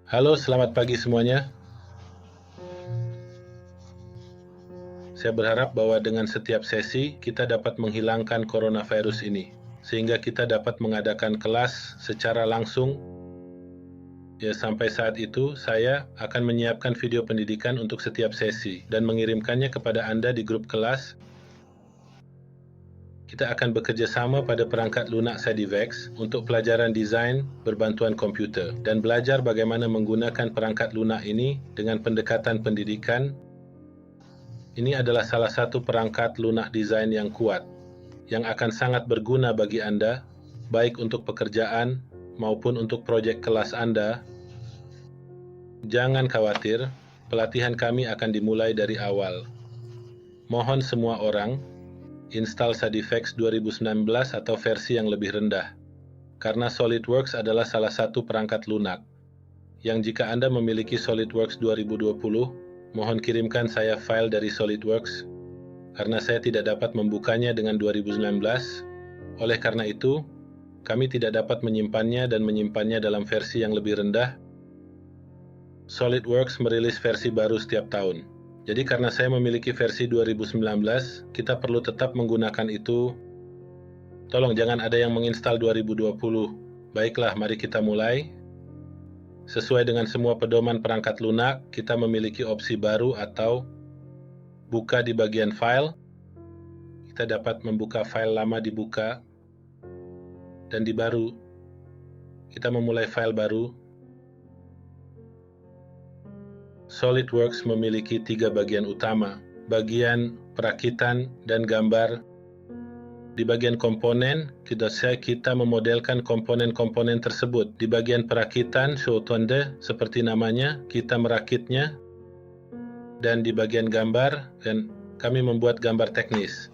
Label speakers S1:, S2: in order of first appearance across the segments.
S1: Halo, selamat pagi semuanya. Saya berharap bahwa dengan setiap sesi kita dapat menghilangkan coronavirus ini, sehingga kita dapat mengadakan kelas secara langsung. Ya, sampai saat itu saya akan menyiapkan video pendidikan untuk setiap sesi dan mengirimkannya kepada Anda di grup kelas. Kita akan bekerja sama pada perangkat lunak Sedivex untuk pelajaran desain berbantuan komputer dan belajar bagaimana menggunakan perangkat lunak ini dengan pendekatan pendidikan. Ini adalah salah satu perangkat lunak desain yang kuat, yang akan sangat berguna bagi Anda, baik untuk pekerjaan maupun untuk proyek kelas Anda. Jangan khawatir, pelatihan kami akan dimulai dari awal. Mohon semua orang install Sedivex 2019 atau versi yang lebih rendah, karena SolidWorks adalah salah satu perangkat lunak, yang jika Anda memiliki SolidWorks 2020, mohon kirimkan saya file dari SolidWorks, karena saya tidak dapat membukanya dengan 2019. Oleh karena itu, kami tidak dapat menyimpannya dan menyimpannya dalam versi yang lebih rendah. SolidWorks merilis versi baru setiap tahun. Jadi karena saya memiliki versi 2019, kita perlu tetap menggunakan itu. Tolong jangan ada yang menginstal 2020. Baiklah, mari kita mulai. Sesuai dengan semua pedoman perangkat lunak, kita memiliki opsi baru atau buka di bagian file. Kita dapat membuka file lama dibuka, dan di baru, kita memulai file baru. SolidWorks memiliki 3 bagian utama, bagian perakitan dan gambar. Di bagian komponen, kita memodelkan komponen-komponen tersebut. Di bagian perakitan, Showtonde, seperti namanya, kita merakitnya. Dan di bagian gambar, kami membuat gambar teknis.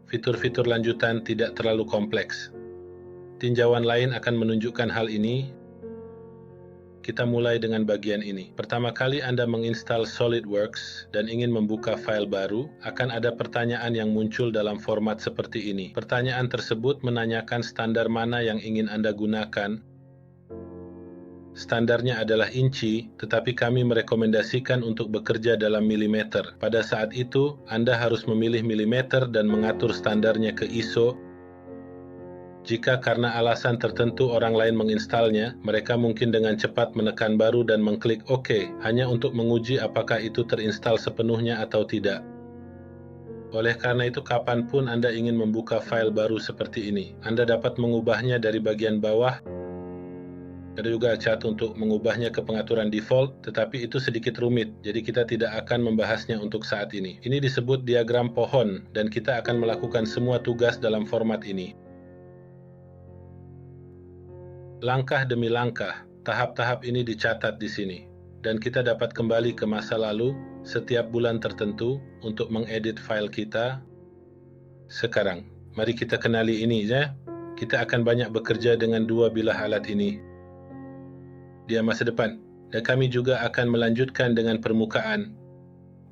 S1: Fitur-fitur lanjutan tidak terlalu kompleks. Tinjauan lain akan menunjukkan hal ini. Kita mulai dengan bagian ini. Pertama kali Anda menginstal SolidWorks dan ingin membuka file baru, akan ada pertanyaan yang muncul dalam format seperti ini. Pertanyaan tersebut menanyakan standar mana yang ingin Anda gunakan. Standarnya adalah inci, tetapi kami merekomendasikan untuk bekerja dalam milimeter. Pada saat itu, Anda harus memilih milimeter dan mengatur standarnya ke ISO. Jika karena alasan tertentu orang lain menginstalnya, mereka mungkin dengan cepat menekan baru dan mengklik OK, hanya untuk menguji apakah itu terinstal sepenuhnya atau tidak. Oleh karena itu, kapanpun Anda ingin membuka file baru seperti ini, Anda dapat mengubahnya dari bagian bawah. Ada juga cat untuk mengubahnya ke pengaturan default, tetapi itu sedikit rumit, jadi kita tidak akan membahasnya untuk saat ini. Ini disebut diagram pohon, dan kita akan melakukan semua tugas dalam format ini. Langkah demi langkah, tahap-tahap ini dicatat di sini, dan kita dapat kembali ke masa lalu setiap bulan tertentu untuk mengedit file kita. Sekarang, mari kita kenali ini ya. Kita akan banyak bekerja dengan 2 bilah alat ini di masa depan, dan kami juga akan melanjutkan dengan permukaan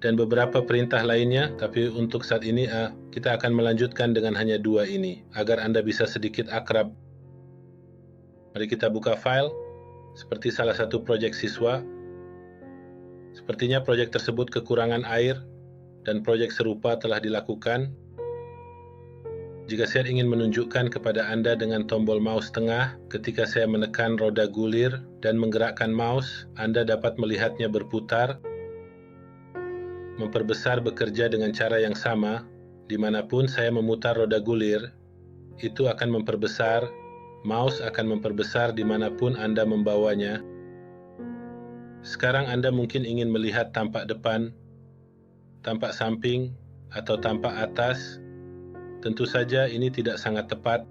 S1: dan beberapa perintah lainnya, tapi untuk saat ini kita akan melanjutkan dengan hanya 2 ini, agar Anda bisa sedikit akrab. Mari kita buka file, seperti salah satu proyek siswa. Sepertinya proyek tersebut kekurangan air, dan proyek serupa telah dilakukan. Jika saya ingin menunjukkan kepada Anda dengan tombol mouse tengah, ketika saya menekan roda gulir dan menggerakkan mouse, Anda dapat melihatnya berputar. Memperbesar bekerja dengan cara yang sama, dimanapun saya memutar roda gulir, itu akan memperbesar. Mouse akan memperbesar dimanapun Anda membawanya. Sekarang Anda mungkin ingin melihat tampak depan, tampak samping, atau tampak atas. Tentu saja ini tidak sangat tepat.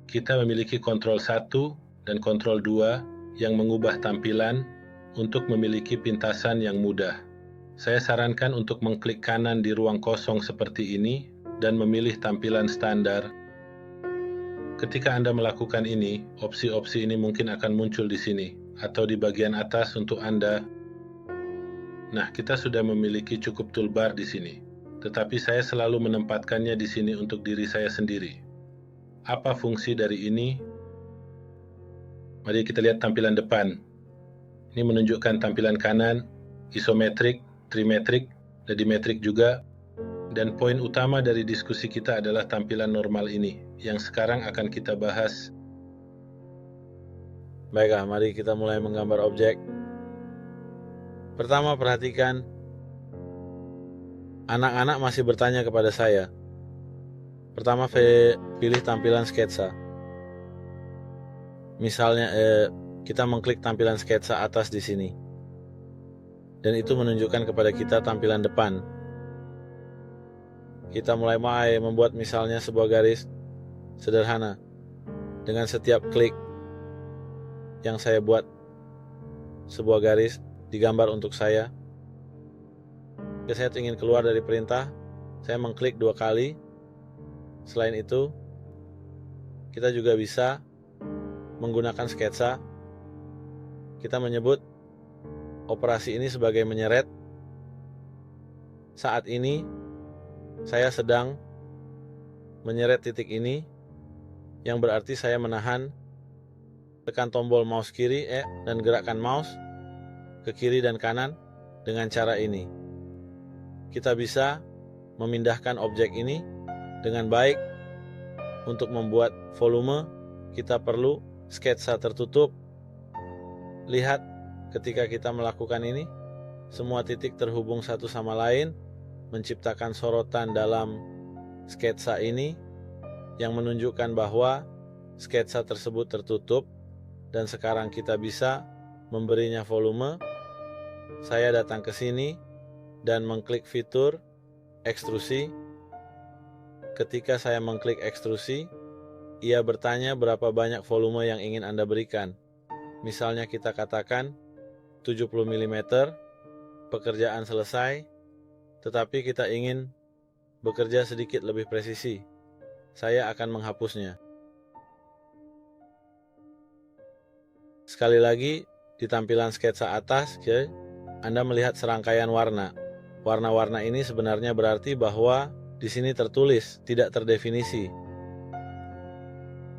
S1: Kita memiliki kontrol 1 dan kontrol 2 yang mengubah tampilan untuk memiliki pintasan yang mudah. Saya sarankan untuk mengklik kanan di ruang kosong seperti ini dan memilih tampilan standar. Ketika Anda melakukan ini, opsi-opsi ini mungkin akan muncul di sini, atau di bagian atas untuk Anda. Nah, kita sudah memiliki cukup toolbar di sini, tetapi saya selalu menempatkannya di sini untuk diri saya sendiri. Apa fungsi dari ini? Mari kita lihat tampilan depan. Ini menunjukkan tampilan kanan, isometrik, trimetrik, dan dimetrik juga. Dan poin utama dari diskusi kita adalah tampilan normal ini, yang sekarang akan kita bahas.
S2: Baiklah, mari kita mulai menggambar objek. Pertama, perhatikan, anak-anak masih bertanya kepada saya. Pertama, pilih tampilan sketsa. Misalnya, kita mengklik tampilan sketsa atas di sini. Dan itu menunjukkan kepada kita tampilan depan. Kita mulai membuat misalnya sebuah garis sederhana. Dengan setiap klik yang saya buat, sebuah garis digambar untuk saya. Jika saya ingin keluar dari perintah, saya mengklik 2 kali. Selain itu, kita juga bisa menggunakan sketsa. Kita menyebut operasi ini sebagai menyeret. Saat ini, saya sedang menyeret titik ini, yang berarti saya menahan, tekan tombol mouse kiri dan gerakkan mouse ke kiri dan kanan dengan cara ini. Kita bisa memindahkan objek ini dengan baik. Untuk membuat volume, kita perlu sketsa tertutup. Lihat, ketika kita melakukan ini, semua titik terhubung satu sama lain, menciptakan sorotan dalam sketsa ini yang menunjukkan bahwa sketsa tersebut tertutup, dan sekarang kita bisa memberinya volume. Saya datang ke sini dan mengklik fitur ekstrusi. Ketika saya mengklik ekstrusi, ia bertanya berapa banyak volume yang ingin Anda berikan. Misalnya kita katakan 70 mm, pekerjaan selesai, tetapi kita ingin bekerja sedikit lebih presisi. Saya akan menghapusnya. Sekali lagi, di tampilan sketsa atas, Anda melihat serangkaian warna. Warna-warna ini sebenarnya berarti bahwa di sini tertulis, tidak terdefinisi.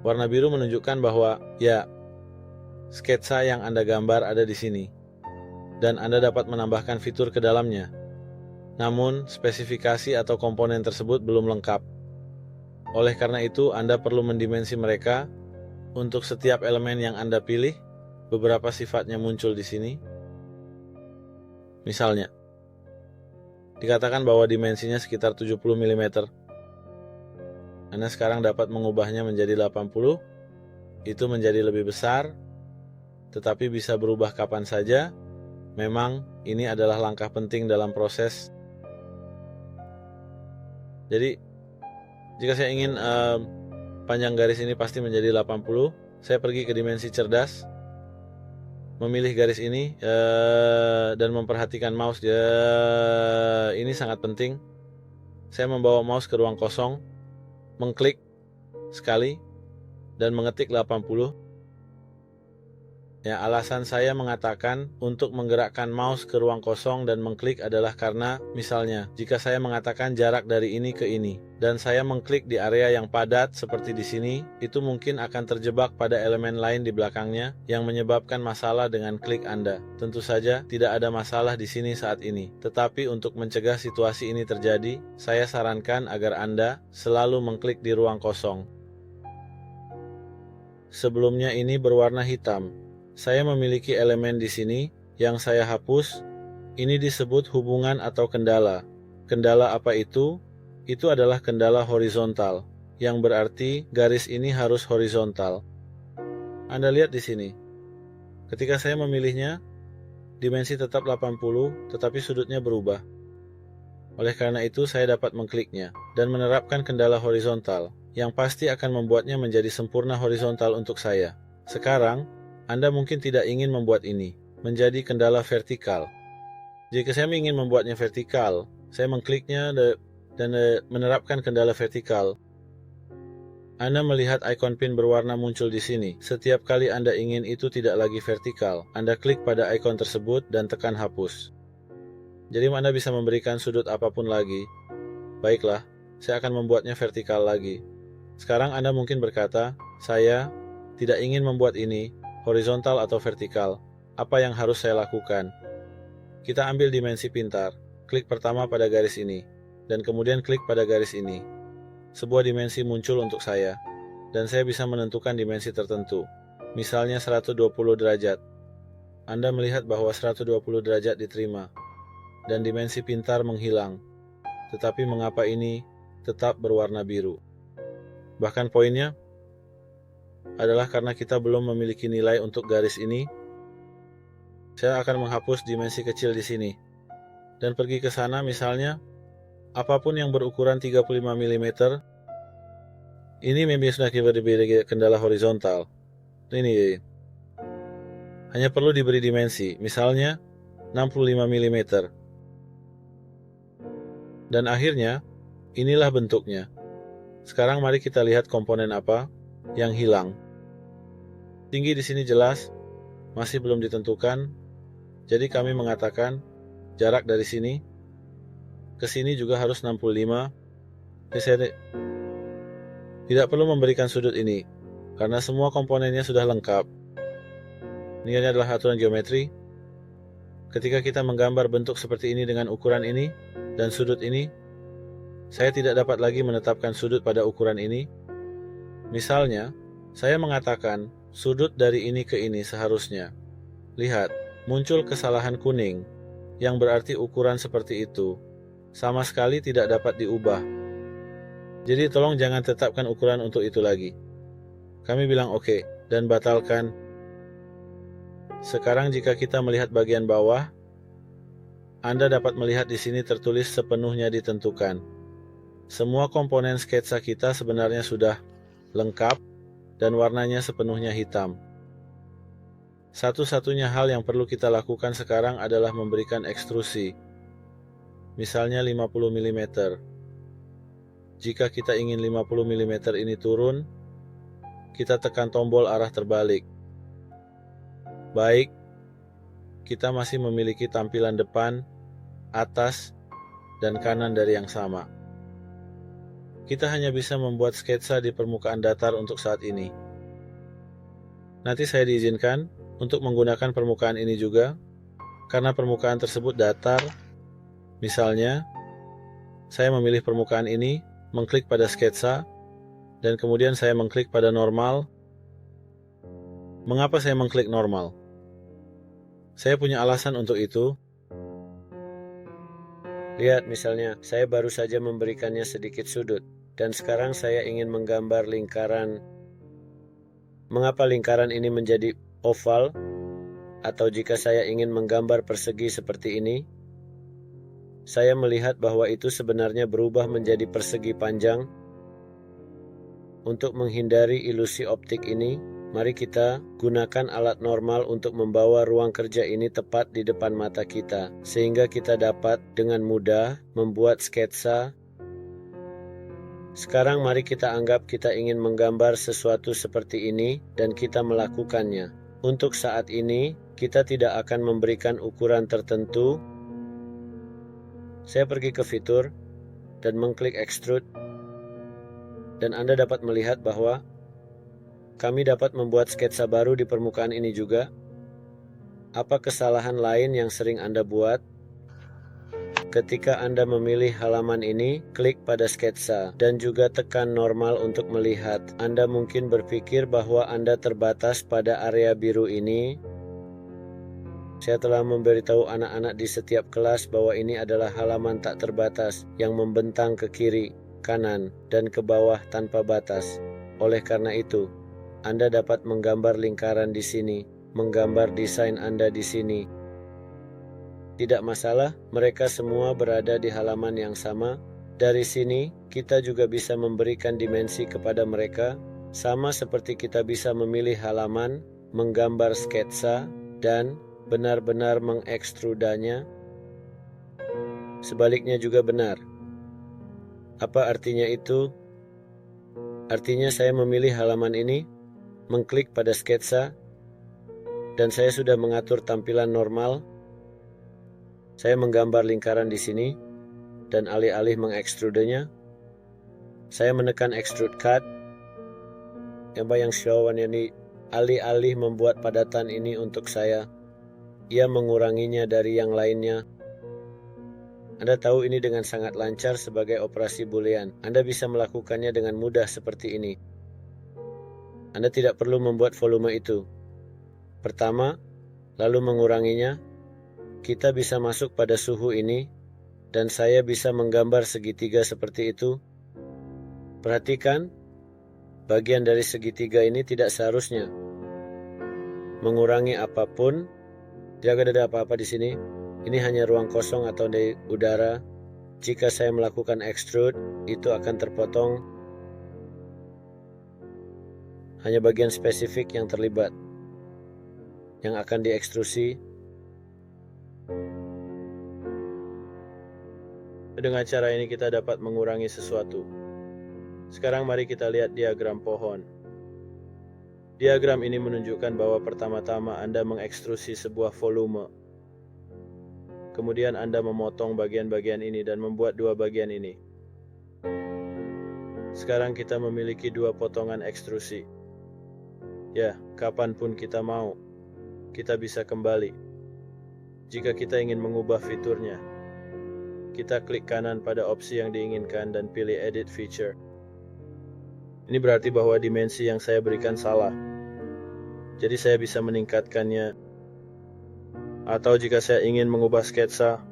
S2: Warna biru menunjukkan bahwa, sketsa yang Anda gambar ada di sini. Dan Anda dapat menambahkan fitur ke dalamnya. Namun, spesifikasi atau komponen tersebut belum lengkap. Oleh karena itu, Anda perlu mendimensi mereka. Untuk setiap elemen yang Anda pilih, beberapa sifatnya muncul di sini. Misalnya, dikatakan bahwa dimensinya sekitar 70 mm. Anda sekarang dapat mengubahnya menjadi 80. Itu menjadi lebih besar, tetapi bisa berubah kapan saja. Memang, ini adalah langkah penting dalam proses. Jadi, jika saya ingin panjang garis ini pasti menjadi 80, saya pergi ke dimensi cerdas, memilih garis ini, dan memperhatikan mouse. Ini sangat penting. Saya membawa mouse ke ruang kosong, mengklik sekali, dan mengetik 80. Alasan saya mengatakan untuk menggerakkan mouse ke ruang kosong dan mengklik adalah karena, misalnya, jika saya mengatakan jarak dari ini ke ini, dan saya mengklik di area yang padat seperti di sini, itu mungkin akan terjebak pada elemen lain di belakangnya yang menyebabkan masalah dengan klik Anda. Tentu saja, tidak ada masalah di sini saat ini. Tetapi untuk mencegah situasi ini terjadi, saya sarankan agar Anda selalu mengklik di ruang kosong. Sebelumnya ini berwarna hitam. Saya memiliki elemen di sini yang saya hapus. Ini disebut hubungan atau kendala. Kendala apa itu? Itu adalah kendala horizontal, yang berarti garis ini harus horizontal. Anda lihat di sini. Ketika saya memilihnya, dimensi tetap 80, tetapi sudutnya berubah. Oleh karena itu, saya dapat mengkliknya dan menerapkan kendala horizontal, yang pasti akan membuatnya menjadi sempurna horizontal untuk saya. Sekarang, Anda mungkin tidak ingin membuat ini menjadi kendala vertikal. Jika saya ingin membuatnya vertikal, saya mengkliknya dan menerapkan kendala vertikal. Anda melihat ikon pin berwarna muncul di sini. Setiap kali Anda ingin itu tidak lagi vertikal, Anda klik pada ikon tersebut dan tekan hapus. Jadi Anda bisa memberikan sudut apapun lagi. Baiklah, saya akan membuatnya vertikal lagi. Sekarang Anda mungkin berkata, saya tidak ingin membuat ini horizontal atau vertikal. Apa yang harus saya lakukan? Kita ambil dimensi pintar. Klik pertama pada garis ini, dan kemudian klik pada garis ini. Sebuah dimensi muncul untuk saya, dan saya bisa menentukan dimensi tertentu. Misalnya 120 derajat. Anda melihat bahwa 120 derajat diterima, dan dimensi pintar menghilang. Tetapi mengapa ini tetap berwarna biru? Bahkan poinnya adalah karena kita belum memiliki nilai untuk garis ini. Saya akan menghapus dimensi kecil di sini, dan pergi ke sana misalnya, apapun yang berukuran 35 mm, ini memang sudah diberi kendala horizontal. Ini hanya perlu diberi dimensi, misalnya 65 mm. Dan akhirnya, inilah bentuknya. Sekarang mari kita lihat komponen apa yang hilang. Tinggi di sini jelas, masih belum ditentukan. Jadi kami mengatakan jarak dari sini ke sini juga harus 65. Saya tidak perlu memberikan sudut ini, karena semua komponennya sudah lengkap. Ini adalah aturan geometri. Ketika kita menggambar bentuk seperti ini dengan ukuran ini dan sudut ini, saya tidak dapat lagi menetapkan sudut pada ukuran ini. Misalnya, saya mengatakan sudut dari ini ke ini seharusnya. Lihat, muncul kesalahan kuning, yang berarti ukuran seperti itu sama sekali tidak dapat diubah. Jadi tolong jangan tetapkan ukuran untuk itu lagi. Kami bilang oke, dan batalkan. Sekarang jika kita melihat bagian bawah, Anda dapat melihat di sini tertulis sepenuhnya ditentukan. Semua komponen sketsa kita sebenarnya sudah lengkap dan warnanya sepenuhnya hitam. Satu-satunya hal yang perlu kita lakukan sekarang adalah memberikan ekstrusi, misalnya 50 mm. Jika kita ingin 50 mm ini turun, kita tekan tombol arah terbalik. Baik, kita masih memiliki tampilan depan, atas, dan kanan dari yang sama. Kita hanya bisa membuat sketsa di permukaan datar untuk saat ini. Nanti saya diizinkan untuk menggunakan permukaan ini juga, karena permukaan tersebut datar. Misalnya, saya memilih permukaan ini, mengklik pada sketsa, dan kemudian saya mengklik pada normal. Mengapa saya mengklik normal? Saya punya alasan untuk itu.
S3: Lihat misalnya, saya baru saja memberikannya sedikit sudut, dan sekarang saya ingin menggambar lingkaran. Mengapa lingkaran ini menjadi oval? Atau jika saya ingin menggambar persegi seperti ini, saya melihat bahwa itu sebenarnya berubah menjadi persegi panjang. Untuk menghindari ilusi optik ini, mari kita gunakan alat normal untuk membawa ruang kerja ini tepat di depan mata kita, sehingga kita dapat dengan mudah membuat sketsa. Sekarang mari kita anggap kita ingin menggambar sesuatu seperti ini dan kita melakukannya. Untuk saat ini, kita tidak akan memberikan ukuran tertentu. Saya pergi ke fitur dan mengklik extrude, dan Anda dapat melihat bahwa kami dapat membuat sketsa baru di permukaan ini juga. Apa kesalahan lain yang sering Anda buat? Ketika Anda memilih halaman ini, klik pada sketsa dan juga tekan normal untuk melihat. Anda mungkin berpikir bahwa Anda terbatas pada area biru ini. Saya telah memberitahu anak-anak di setiap kelas bahwa ini adalah halaman tak terbatas yang membentang ke kiri, kanan, dan ke bawah tanpa batas. Oleh karena itu, Anda dapat menggambar lingkaran di sini, menggambar desain Anda di sini. Tidak masalah, mereka semua berada di halaman yang sama. Dari sini, kita juga bisa memberikan dimensi kepada mereka, sama seperti kita bisa memilih halaman, menggambar sketsa, dan benar-benar mengekstrudanya. Sebaliknya juga benar. Apa artinya itu? Artinya saya memilih halaman ini, mengklik pada sketsa, dan saya sudah mengatur tampilan normal. Saya menggambar lingkaran di sini, dan alih-alih mengekstrudenya, saya menekan extrude cut. Yang siawan ini alih-alih membuat padatan ini untuk saya, ia menguranginya dari yang lainnya. Anda tahu ini dengan sangat lancar sebagai operasi boolean. Anda bisa melakukannya dengan mudah seperti ini. Anda tidak perlu membuat volume itu. Pertama, lalu menguranginya. Kita bisa masuk pada suhu ini, dan saya bisa menggambar segitiga seperti itu. Perhatikan, bagian dari segitiga ini tidak seharusnya mengurangi apapun. Tidak ada apa-apa di sini. Ini hanya ruang kosong atau dari udara. Jika saya melakukan extrude, itu akan terpotong. Hanya bagian spesifik yang terlibat, yang akan diekstrusi.
S2: Dengan cara ini kita dapat mengurangi sesuatu. Sekarang mari kita lihat diagram pohon. Diagram ini menunjukkan bahwa pertama-tama Anda mengekstrusi sebuah volume. Kemudian Anda memotong bagian-bagian ini dan membuat dua bagian ini. Sekarang kita memiliki dua potongan ekstrusi. Ya, kapanpun kita mau, kita bisa kembali. Jika kita ingin mengubah fiturnya, kita klik kanan pada opsi yang diinginkan dan pilih Edit Feature. Ini berarti bahwa dimensi yang saya berikan salah. Jadi saya bisa meningkatkannya. Atau jika saya ingin mengubah sketsa,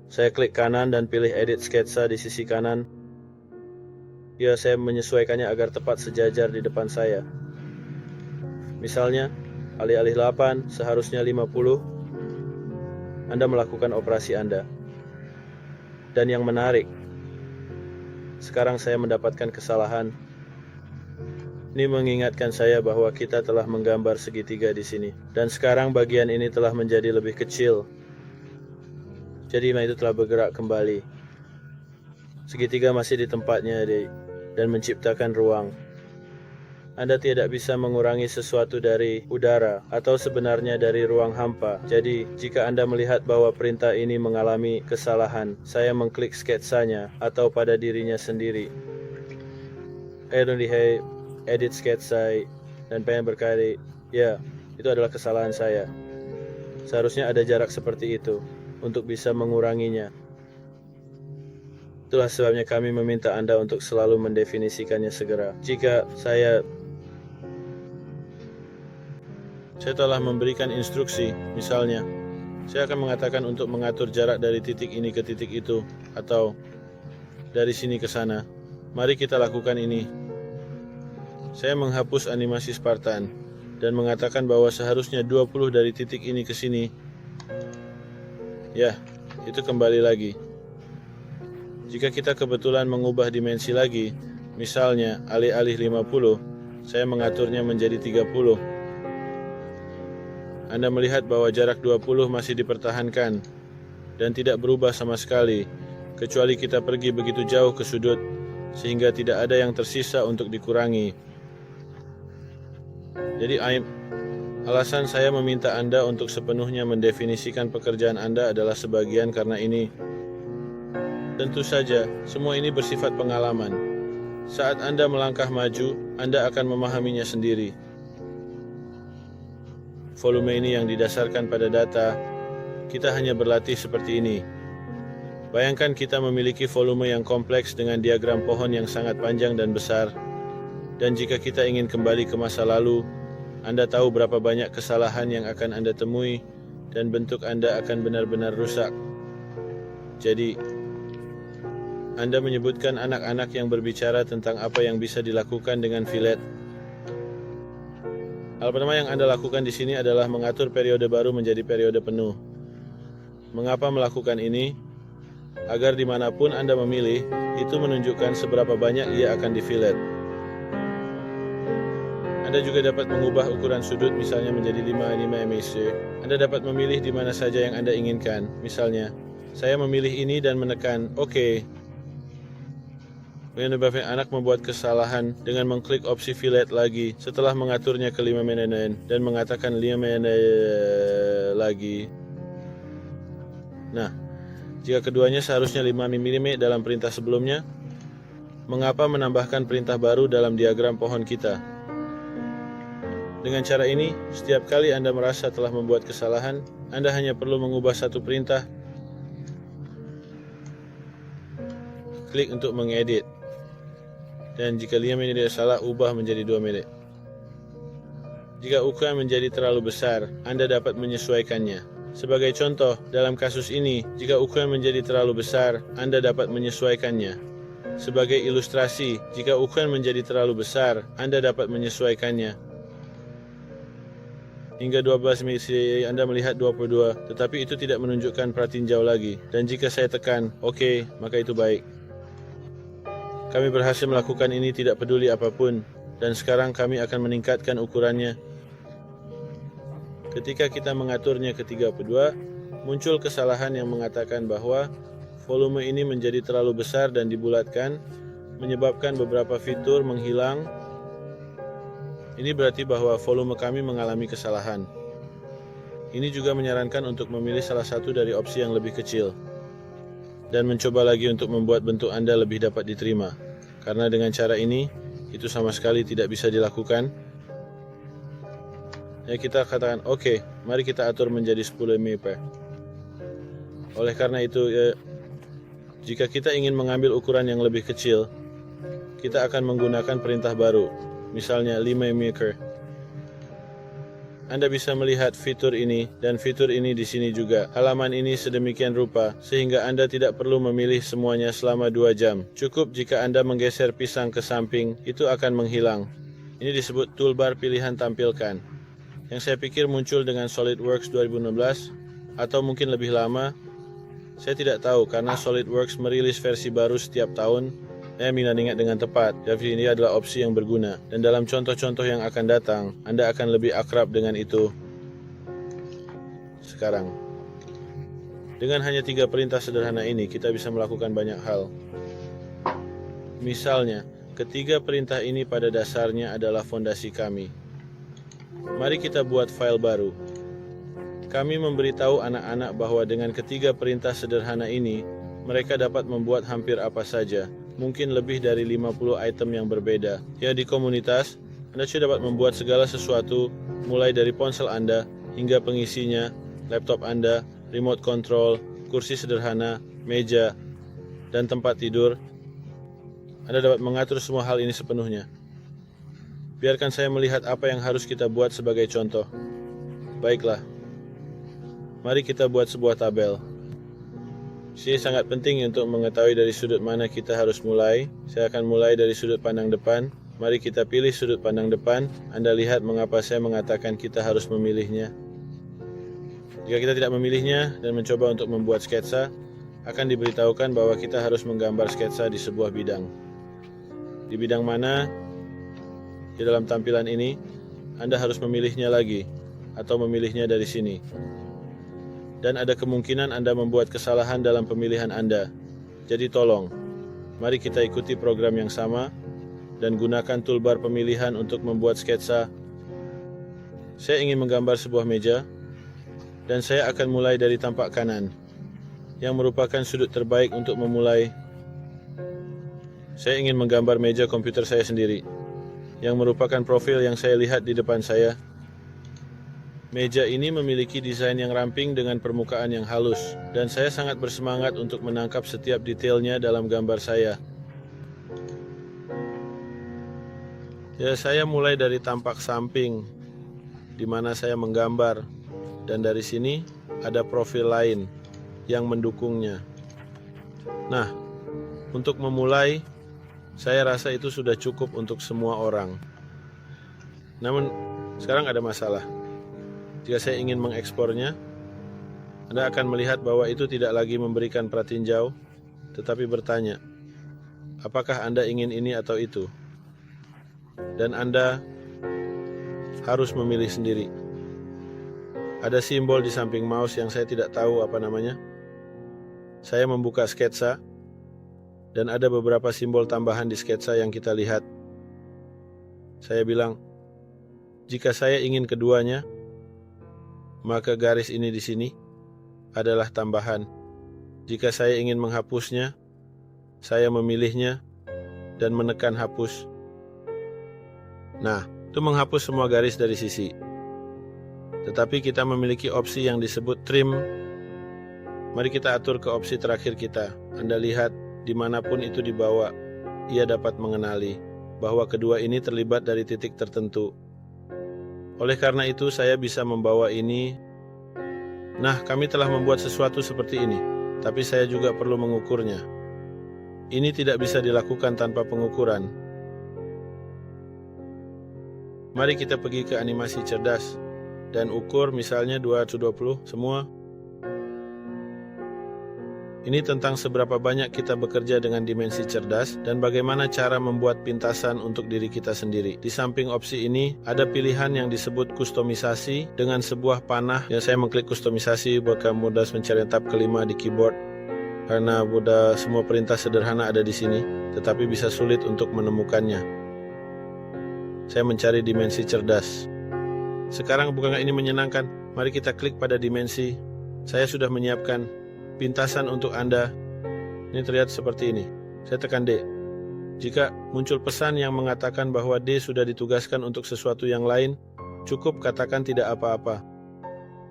S2: saya klik kanan dan pilih Edit Sketsa di sisi kanan. Ya, saya menyesuaikannya agar tepat sejajar di depan saya. Misalnya, alih-alih 8 seharusnya 50. Anda melakukan operasi Anda. Dan yang menarik, sekarang saya mendapatkan kesalahan. Ini mengingatkan saya bahwa kita telah menggambar segitiga di sini. Dan sekarang bagian ini telah menjadi lebih kecil. Jadi itu telah bergerak kembali. Segitiga masih di tempatnya dan menciptakan ruang. Anda tidak bisa mengurangi sesuatu dari udara atau sebenarnya dari ruang hampa. Jadi, jika Anda melihat bahwa perintah ini mengalami kesalahan, saya mengklik sketsanya atau pada dirinya sendiri. Edit sketsa dan pengen berkali, ya, itu adalah kesalahan saya. Seharusnya ada jarak seperti itu untuk bisa menguranginya. Itulah sebabnya kami meminta Anda untuk selalu mendefinisikannya segera. Jika saya telah memberikan instruksi, misalnya, saya akan mengatakan untuk mengatur jarak dari titik ini ke titik itu, atau dari sini ke sana. Mari kita lakukan ini. Saya menghapus animasi Spartan dan mengatakan bahwa seharusnya 20 dari titik ini ke sini. Ya, itu kembali lagi. Jika kita kebetulan mengubah dimensi lagi, misalnya alih-alih 50, saya mengaturnya menjadi 30. Anda melihat bahwa jarak 20 masih dipertahankan dan tidak berubah sama sekali, kecuali kita pergi begitu jauh ke sudut, sehingga tidak ada yang tersisa untuk dikurangi. Jadi alasan saya meminta Anda untuk sepenuhnya mendefinisikan pekerjaan Anda adalah sebagian karena ini. Tentu saja, semua ini bersifat pengalaman. Saat Anda melangkah maju, Anda akan memahaminya sendiri. Volume ini yang didasarkan pada data, kita hanya berlatih seperti ini. Bayangkan kita memiliki volume yang kompleks dengan diagram pohon yang sangat panjang dan besar. Dan jika kita ingin kembali ke masa lalu, Anda tahu berapa banyak kesalahan yang akan Anda temui dan bentuk Anda akan benar-benar rusak. Jadi, Anda menyebutkan anak-anak yang berbicara tentang apa yang bisa dilakukan dengan fillet. Hal pertama yang Anda lakukan di sini adalah mengatur periode baru menjadi periode penuh. Mengapa melakukan ini? Agar dimanapun Anda memilih, itu menunjukkan seberapa banyak ia akan di-fillet. Anda juga dapat mengubah ukuran sudut misalnya menjadi 5 mm. Anda dapat memilih di mana saja yang Anda inginkan. Misalnya, saya memilih ini dan menekan OK. Menyebabkan anak membuat kesalahan dengan mengklik opsi fillet lagi setelah mengaturnya ke 5 mm dan mengatakan 5 mm lagi. Nah, jika keduanya seharusnya 5 mm dalam perintah sebelumnya, mengapa menambahkan perintah baru dalam diagram pohon kita? Dengan cara ini, setiap kali Anda merasa telah membuat kesalahan, Anda hanya perlu mengubah satu perintah. Klik untuk mengedit. Dan jika 5 menit tidak salah, ubah menjadi 2 menit. Jika ukuran menjadi terlalu besar, Anda dapat menyesuaikannya. Sebagai contoh, dalam kasus ini, jika ukuran menjadi terlalu besar, Anda dapat menyesuaikannya. Sebagai ilustrasi, jika ukuran menjadi terlalu besar, Anda dapat menyesuaikannya. Hingga 12 Mei Anda melihat 22, tetapi itu tidak menunjukkan pratinjau lagi. Dan jika saya tekan OK, maka itu baik. Kami berhasil melakukan ini tidak peduli apapun, dan sekarang kami akan meningkatkan ukurannya. Ketika kita mengaturnya ke 32, muncul kesalahan yang mengatakan bahwa volume ini menjadi terlalu besar dan dibulatkan, menyebabkan beberapa fitur menghilang. Ini berarti bahwa volume kami mengalami kesalahan. Ini juga menyarankan untuk memilih salah satu dari opsi yang lebih kecil dan mencoba lagi untuk membuat bentuk Anda lebih dapat diterima. Karena dengan cara ini, itu sama sekali tidak bisa dilakukan. Ya, kita katakan, oke, mari kita atur menjadi 10 mm. Oleh karena itu, jika kita ingin mengambil ukuran yang lebih kecil, kita akan menggunakan perintah baru. Misalnya 5 mm. Anda bisa melihat fitur ini dan fitur ini di sini juga. Halaman ini sedemikian rupa sehingga Anda tidak perlu memilih semuanya selama 2 jam. Cukup jika Anda menggeser pisang ke samping, itu akan menghilang. Ini disebut toolbar pilihan tampilkan. Yang saya pikir muncul dengan SolidWorks 2016 atau mungkin lebih lama. Saya tidak tahu karena SolidWorks merilis versi baru setiap tahun. Saya ingat dengan tepat, jadi ini adalah opsi yang berguna. Dan dalam contoh-contoh yang akan datang, Anda akan lebih akrab dengan itu. Sekarang, dengan hanya 3 perintah sederhana ini, kita bisa melakukan banyak hal. Misalnya, ketiga perintah ini pada dasarnya adalah fondasi kami. Mari kita buat file baru. Kami memberitahu anak-anak bahwa dengan ketiga perintah sederhana ini, mereka dapat membuat hampir apa saja. Mungkin lebih dari 50 item yang berbeda. Ya, di komunitas, Anda sudah dapat membuat segala sesuatu, mulai dari ponsel Anda, hingga pengisinya, laptop Anda, remote control, kursi sederhana, meja, dan tempat tidur. Anda dapat mengatur semua hal ini sepenuhnya. Biarkan saya melihat apa yang harus kita buat sebagai contoh. Baiklah. Mari kita buat sebuah tabel. Ini sangat penting untuk mengetahui dari sudut mana kita harus mulai. Saya akan mulai dari sudut pandang depan. Mari kita pilih sudut pandang depan. Anda lihat mengapa saya mengatakan kita harus memilihnya. Jika kita tidak memilihnya dan mencoba untuk membuat sketsa, akan diberitahukan bahwa kita harus menggambar sketsa di sebuah bidang. Di bidang mana? Di dalam tampilan ini, Anda harus memilihnya lagi, atau memilihnya dari sini. Dan ada kemungkinan Anda membuat kesalahan dalam pemilihan Anda. Jadi tolong, mari kita ikuti program yang sama dan gunakan toolbar pemilihan untuk membuat sketsa. Saya ingin menggambar sebuah meja, dan saya akan mulai dari tampak kanan, yang merupakan sudut terbaik untuk memulai. Saya ingin menggambar meja komputer saya sendiri, yang merupakan profil yang saya lihat di depan saya. Meja ini memiliki desain yang ramping dengan permukaan yang halus, dan saya sangat bersemangat untuk menangkap setiap detailnya dalam gambar saya. Ya, saya mulai dari tampak samping, di mana saya menggambar, dan dari sini ada profil lain yang mendukungnya. Nah, untuk memulai, saya rasa itu sudah cukup untuk semua orang. Namun, sekarang ada masalah. Jika saya ingin mengekspornya, Anda akan melihat bahwa itu tidak lagi memberikan pratinjau, tetapi bertanya, apakah Anda ingin ini atau itu? Dan Anda harus memilih sendiri. Ada simbol di samping mouse yang saya tidak tahu apa namanya. Saya membuka sketsa, dan ada beberapa simbol tambahan di sketsa yang kita lihat. Saya bilang, jika saya ingin keduanya, maka garis ini di sini adalah tambahan. Jika saya ingin menghapusnya, saya memilihnya dan menekan hapus. Nah, itu menghapus semua garis dari sisi. Tetapi kita memiliki opsi yang disebut trim. Mari kita atur ke opsi terakhir kita. Anda lihat, dimanapun itu dibawa, ia dapat mengenali bahwa kedua ini terlibat dari titik tertentu. Oleh karena itu, saya bisa membawa ini. Nah, kami telah membuat sesuatu seperti ini, tapi saya juga perlu mengukurnya. Ini tidak bisa dilakukan tanpa pengukuran. Mari kita pergi ke animasi cerdas dan ukur misalnya 220 semua. Ini tentang seberapa banyak kita bekerja dengan dimensi cerdas dan bagaimana cara membuat pintasan untuk diri kita sendiri. Di samping opsi ini, ada pilihan yang disebut kustomisasi dengan sebuah panah. Yang saya mengklik kustomisasi, maka mudah mencari tab kelima di keyboard. Karena mudah semua perintah sederhana ada di sini, tetapi bisa sulit untuk menemukannya. Saya mencari dimensi cerdas. Sekarang bukankah ini menyenangkan? Mari kita klik pada dimensi. Saya sudah menyiapkan pintasan untuk Anda. Ini terlihat seperti ini. Saya tekan D. Jika muncul pesan yang mengatakan bahwa D sudah ditugaskan untuk sesuatu yang lain, cukup katakan tidak apa-apa.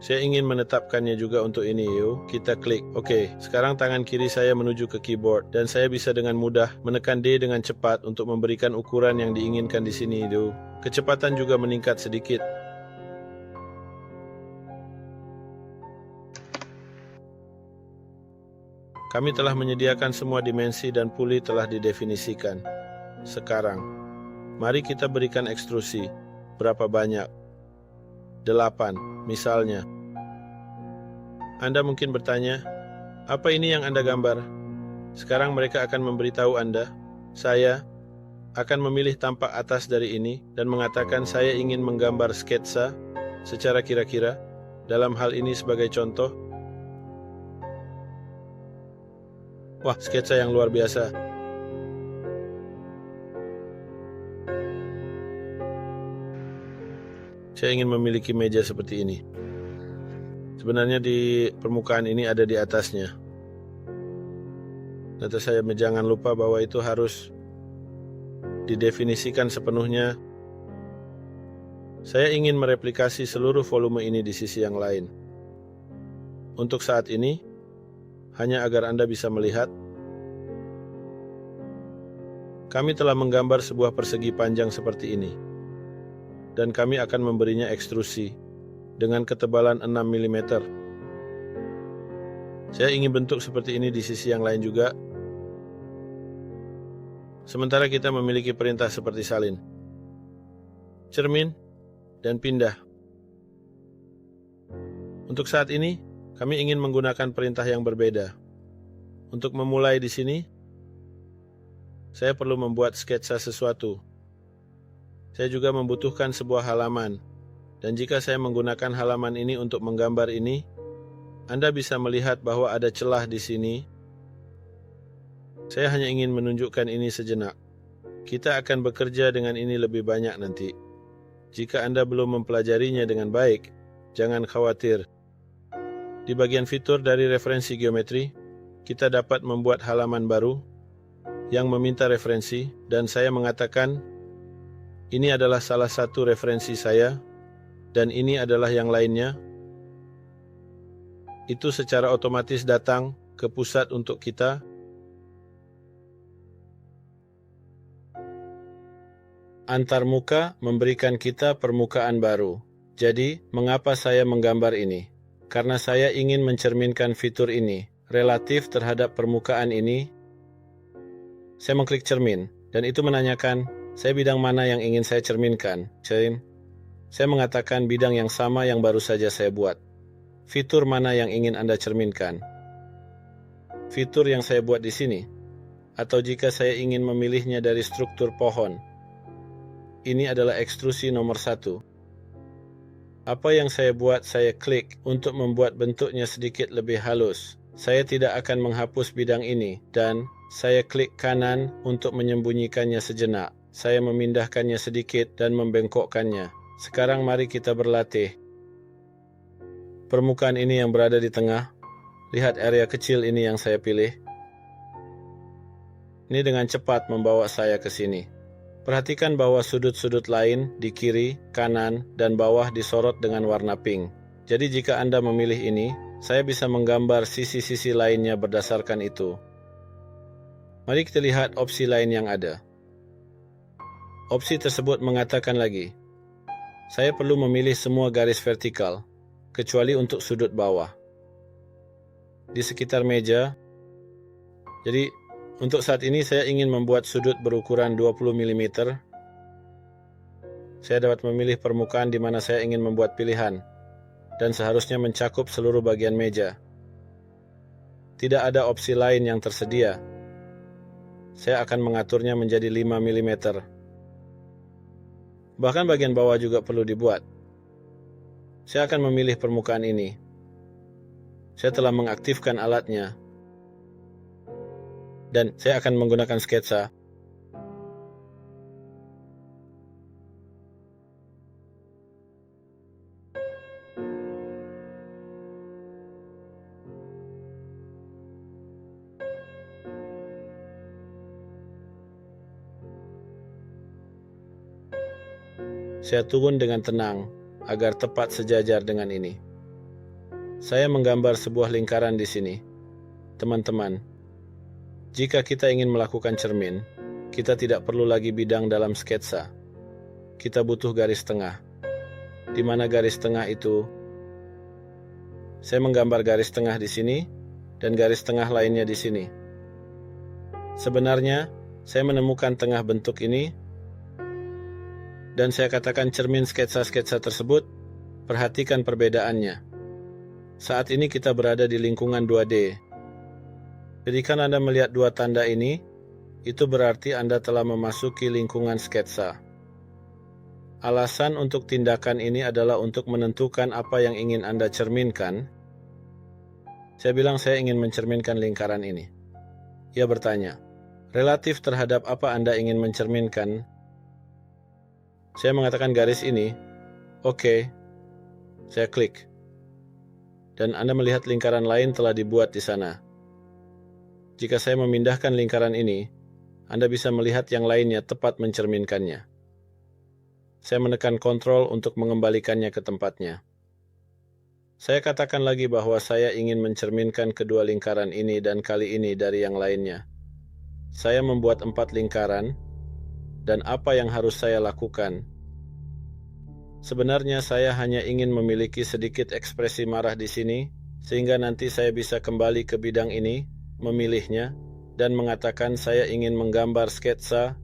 S2: Saya ingin menetapkannya juga untuk ini. Yuk, kita klik. Oke, sekarang tangan kiri saya menuju ke keyboard dan saya bisa dengan mudah menekan D dengan cepat untuk memberikan ukuran yang diinginkan di sini. Kecepatan juga meningkat sedikit. Kami telah menyediakan semua dimensi dan puli telah didefinisikan. Sekarang, mari kita berikan ekstrusi. Berapa banyak? 8, misalnya. Anda mungkin bertanya, apa ini yang Anda gambar? Sekarang mereka akan memberitahu Anda, saya akan memilih tampak atas dari ini dan mengatakan saya ingin menggambar sketsa secara kira-kira. Dalam hal ini sebagai contoh, wah, sketsa yang luar biasa. Saya ingin memiliki meja seperti ini. Sebenarnya di permukaan ini ada di atasnya. Nanti saya jangan lupa bahwa itu harus didefinisikan sepenuhnya. Saya ingin mereplikasi seluruh volume ini di sisi yang lain. Untuk saat ini, hanya agar Anda bisa melihat, kami telah menggambar sebuah persegi panjang seperti ini, dan kami akan memberinya ekstrusi dengan ketebalan 6 mm. Saya ingin bentuk seperti ini di sisi yang lain juga. Sementara kita memiliki perintah seperti salin, cermin, dan pindah. Untuk saat ini, kami ingin menggunakan perintah yang berbeda. Untuk memulai di sini, saya perlu membuat sketsa sesuatu. Saya juga membutuhkan sebuah halaman. Dan jika saya menggunakan halaman ini untuk menggambar ini, Anda bisa melihat bahwa ada celah di sini. Saya hanya ingin menunjukkan ini sejenak. Kita akan bekerja dengan ini lebih banyak nanti. Jika Anda belum mempelajarinya dengan baik, jangan khawatir. Di bagian fitur dari referensi geometri, kita dapat membuat halaman baru yang meminta referensi, dan saya mengatakan, ini adalah salah satu referensi saya, dan ini adalah yang lainnya. Itu secara otomatis datang ke pusat untuk kita. Antarmuka memberikan kita permukaan baru. Jadi, mengapa saya menggambar ini? Karena saya ingin mencerminkan fitur ini relatif terhadap permukaan ini. Saya mengklik cermin, dan itu menanyakan, saya bidang mana yang ingin saya cerminkan? Saya mengatakan bidang yang sama yang baru saja saya buat. Fitur mana yang ingin Anda cerminkan? Fitur yang saya buat di sini. Atau jika saya ingin memilihnya dari struktur pohon. Ini adalah ekstrusi nomor 1. Apa yang saya buat, saya klik untuk membuat bentuknya sedikit lebih halus. Saya tidak akan menghapus bidang ini, dan saya klik kanan untuk menyembunyikannya sejenak. Saya memindahkannya sedikit dan membengkokkannya. Sekarang mari kita berlatih. Permukaan ini yang berada di tengah. Lihat area kecil ini yang saya pilih. Ini dengan cepat membawa saya ke sini. Perhatikan bahwa sudut-sudut lain di kiri, kanan, dan bawah disorot dengan warna pink. Jadi jika Anda memilih ini, saya bisa menggambar sisi-sisi lainnya berdasarkan itu. Mari kita lihat opsi lain yang ada. Opsi tersebut mengatakan lagi, saya perlu memilih semua garis vertikal, kecuali untuk sudut bawah. Di sekitar meja, jadi untuk saat ini saya ingin membuat sudut berukuran 20 mm. Saya dapat memilih permukaan di mana saya ingin membuat pilihan, dan seharusnya mencakup seluruh bagian meja. Tidak ada opsi lain yang tersedia. Saya akan mengaturnya menjadi 5 mm. Bahkan bagian bawah juga perlu dibuat. Saya akan memilih permukaan ini. Saya telah mengaktifkan alatnya. Dan saya akan menggunakan sketsa. Saya turun dengan tenang agar tepat sejajar dengan ini. Saya menggambar sebuah lingkaran di sini. Teman-teman, jika kita ingin melakukan cermin, kita tidak perlu lagi bidang dalam sketsa. Kita butuh garis tengah. Di mana garis tengah itu? Saya menggambar garis tengah di sini dan garis tengah lainnya di sini. Sebenarnya, saya menemukan tengah bentuk ini dan saya katakan cermin sketsa-sketsa tersebut, perhatikan perbedaannya. Saat ini kita berada di lingkungan 2D. Ketika Anda melihat dua tanda ini, itu berarti Anda telah memasuki lingkungan sketsa. Alasan untuk tindakan ini adalah untuk menentukan apa yang ingin Anda cerminkan. Saya bilang saya ingin mencerminkan lingkaran ini. Ia bertanya, relatif terhadap apa Anda ingin mencerminkan? Saya mengatakan garis ini. Oke. Saya klik. Dan Anda melihat lingkaran lain telah dibuat di sana. Jika saya memindahkan lingkaran ini, Anda bisa melihat yang lainnya tepat mencerminkannya. Saya menekan kontrol untuk mengembalikannya ke tempatnya. Saya katakan lagi bahwa saya ingin mencerminkan kedua lingkaran ini dan kali ini dari yang lainnya. Saya membuat 4 lingkaran, dan apa yang harus saya lakukan? Sebenarnya saya hanya ingin memiliki sedikit ekspresi marah di sini, sehingga nanti saya bisa kembali ke bidang ini, memilihnya, dan mengatakan saya ingin menggambar sketsa.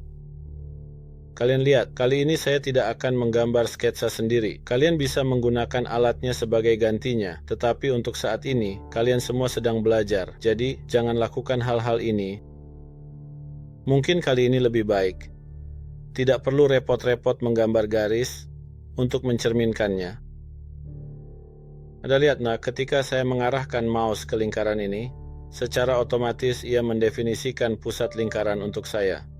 S2: Kalian lihat, kali ini saya tidak akan menggambar sketsa sendiri. Kalian bisa menggunakan alatnya sebagai gantinya, tetapi untuk saat ini, kalian semua sedang belajar, jadi jangan lakukan hal-hal ini. Mungkin kali ini lebih baik. Tidak perlu repot-repot menggambar garis untuk mencerminkannya. Anda lihat, ketika saya mengarahkan mouse ke lingkaran ini, secara otomatis ia mendefinisikan pusat lingkaran untuk saya.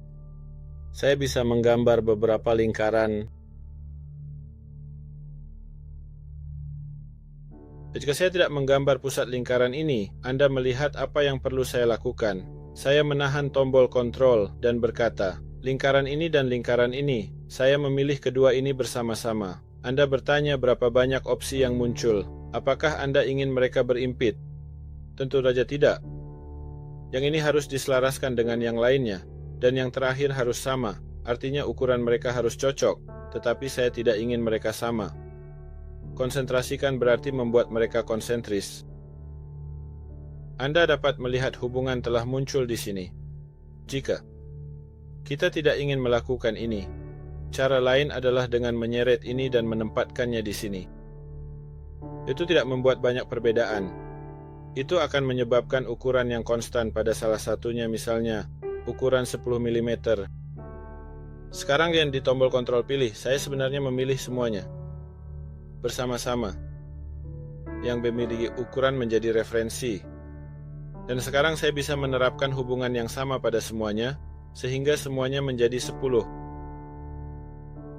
S2: Saya bisa menggambar beberapa lingkaran. Jika saya tidak menggambar pusat lingkaran ini, Anda melihat apa yang perlu saya lakukan. Saya menahan tombol kontrol dan berkata, lingkaran ini dan lingkaran ini, saya memilih kedua ini bersama-sama. Anda bertanya berapa banyak opsi yang muncul. Apakah Anda ingin mereka berimpit? Tentu saja tidak. Yang ini harus diselaraskan dengan yang lainnya, dan yang terakhir harus sama, artinya ukuran mereka harus cocok, tetapi saya tidak ingin mereka sama. Konsentrasikan berarti membuat mereka konsentris. Anda dapat melihat hubungan telah muncul di sini. Jika kita tidak ingin melakukan ini, cara lain adalah dengan menyeret ini dan menempatkannya di sini. Itu tidak membuat banyak perbedaan. Itu akan menyebabkan ukuran yang konstan pada salah satunya, misalnya ukuran 10 mm. Sekarang yang di tombol kontrol pilih, saya sebenarnya memilih semuanya bersama-sama yang memiliki ukuran menjadi referensi. Dan sekarang saya bisa menerapkan hubungan yang sama pada semuanya, sehingga semuanya menjadi 10.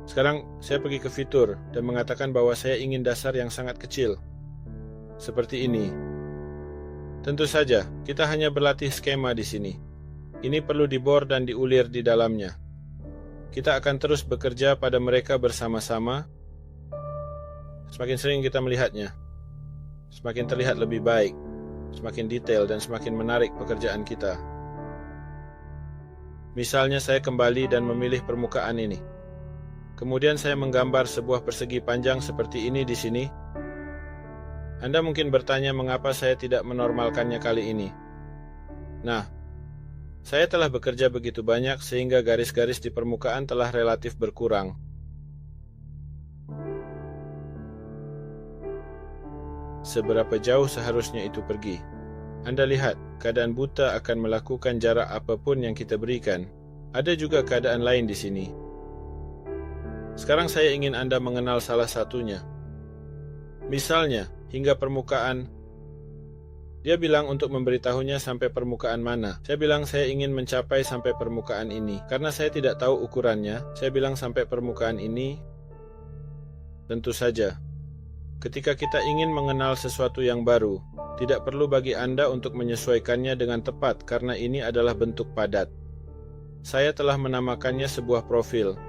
S2: Sekarang saya pergi ke fitur dan mengatakan bahwa saya ingin dasar yang sangat kecil. Seperti ini. Tentu saja, kita hanya berlatih skema di sini. Ini perlu dibor dan diulir di dalamnya. kita akan terus bekerja pada mereka bersama-sama. Semakin sering kita melihatnya, semakin terlihat lebih baik, semakin detail dan semakin menarik pekerjaan kita. Misalnya saya kembali dan memilih permukaan ini. Kemudian saya menggambar sebuah persegi panjang seperti ini di sini. Anda mungkin bertanya mengapa saya tidak menormalkannya kali ini. Nah, saya telah bekerja begitu banyak sehingga garis-garis di permukaan telah relatif berkurang. Seberapa jauh seharusnya itu pergi? Anda lihat, keadaan buta akan melakukan jarak apapun yang kita berikan. Ada juga keadaan lain di sini. Sekarang saya ingin Anda mengenal salah satunya. Misalnya, hingga permukaan. Dia bilang untuk memberitahunya sampai permukaan mana. Saya bilang saya ingin mencapai sampai permukaan ini. Karena saya tidak tahu ukurannya, saya bilang sampai permukaan ini. Tentu saja, ketika kita ingin mengenal sesuatu yang baru, tidak perlu bagi Anda untuk menyesuaikannya dengan tepat karena ini adalah bentuk padat. Saya telah menamakannya sebuah profil.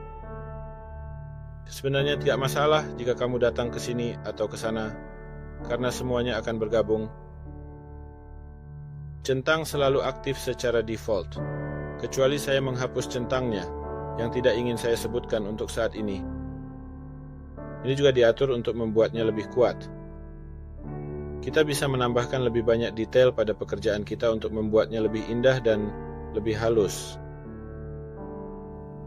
S2: Sebenarnya tidak masalah jika kamu datang ke sini atau ke sana, karena semuanya akan bergabung. Centang selalu aktif secara default, kecuali saya menghapus centangnya yang tidak ingin saya sebutkan untuk saat ini. Ini juga diatur untuk membuatnya lebih kuat. Kita bisa menambahkan lebih banyak detail pada pekerjaan kita untuk membuatnya lebih indah dan lebih halus.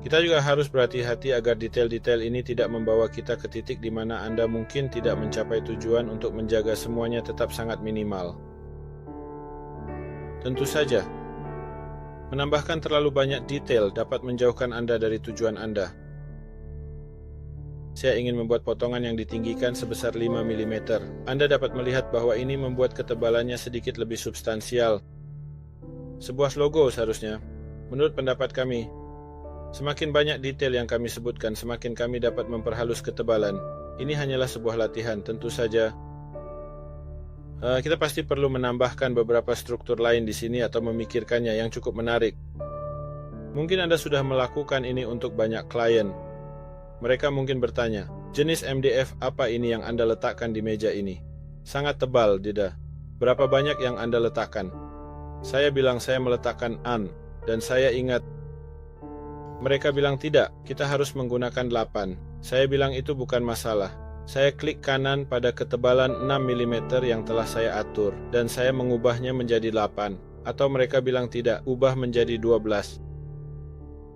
S2: Kita juga harus berhati-hati agar detail-detail ini tidak membawa kita ke titik di mana Anda mungkin tidak mencapai tujuan untuk menjaga semuanya tetap sangat minimal. Tentu saja, menambahkan terlalu banyak detail dapat menjauhkan Anda dari tujuan Anda. Saya ingin membuat potongan yang ditinggikan sebesar 5 mm. Anda dapat melihat bahwa ini membuat ketebalannya sedikit lebih substansial. Sebuah logo seharusnya, menurut pendapat kami. Semakin banyak detail yang kami sebutkan, semakin kami dapat memperhalus ketebalan. Ini hanyalah sebuah latihan, tentu saja. Kita pasti perlu menambahkan beberapa struktur lain di sini atau memikirkannya yang cukup menarik. Mungkin Anda sudah melakukan ini untuk banyak klien. Mereka mungkin bertanya, jenis MDF apa ini yang Anda letakkan di meja ini? Sangat tebal, tidak? Berapa banyak yang Anda letakkan? Saya bilang saya meletakkan an, dan saya ingat. Mereka bilang tidak, kita harus menggunakan 8. Saya bilang itu bukan masalah. Saya klik kanan pada ketebalan 6 mm yang telah saya atur, dan saya mengubahnya menjadi 8. Atau mereka bilang tidak, ubah menjadi 12.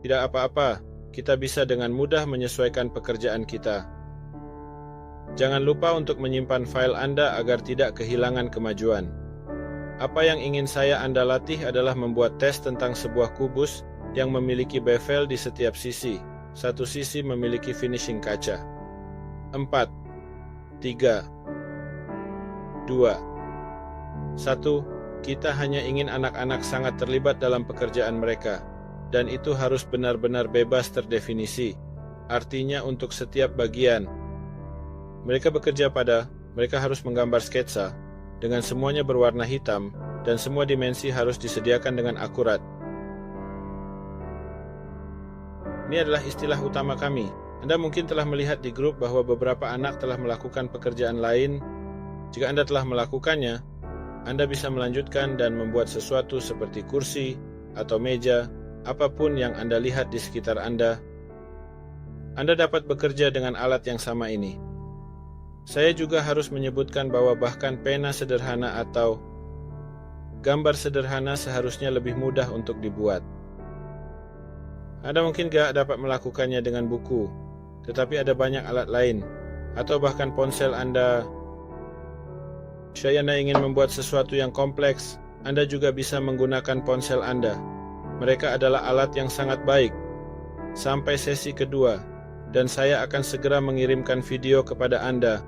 S2: Tidak apa-apa, kita bisa dengan mudah menyesuaikan pekerjaan kita. Jangan lupa untuk menyimpan file Anda agar tidak kehilangan kemajuan. Apa yang ingin Anda latih adalah membuat tes tentang sebuah kubus yang memiliki bevel di setiap sisi. Satu sisi memiliki finishing kaca. 4, 3, 2, 1. Kita hanya ingin anak-anak sangat terlibat dalam pekerjaan mereka, dan itu harus benar-benar bebas terdefinisi. Artinya untuk setiap bagian. Mereka bekerja mereka harus menggambar sketsa, dengan semuanya berwarna hitam, dan semua dimensi harus disediakan dengan akurat. Ini adalah istilah utama kami. Anda mungkin telah melihat di grup bahwa beberapa anak telah melakukan pekerjaan lain. Jika Anda telah melakukannya, Anda bisa melanjutkan dan membuat sesuatu seperti kursi atau meja, apapun yang Anda lihat di sekitar Anda. Anda dapat bekerja dengan alat yang sama ini. Saya juga harus menyebutkan bahwa bahkan pena sederhana atau gambar sederhana seharusnya lebih mudah untuk dibuat. Anda mungkin gak dapat melakukannya dengan buku, tetapi ada banyak alat lain, atau bahkan ponsel Anda. Jika Anda ingin membuat sesuatu yang kompleks, Anda juga bisa menggunakan ponsel Anda. Mereka adalah alat yang sangat baik. Sampai sesi kedua, dan saya akan segera mengirimkan video kepada Anda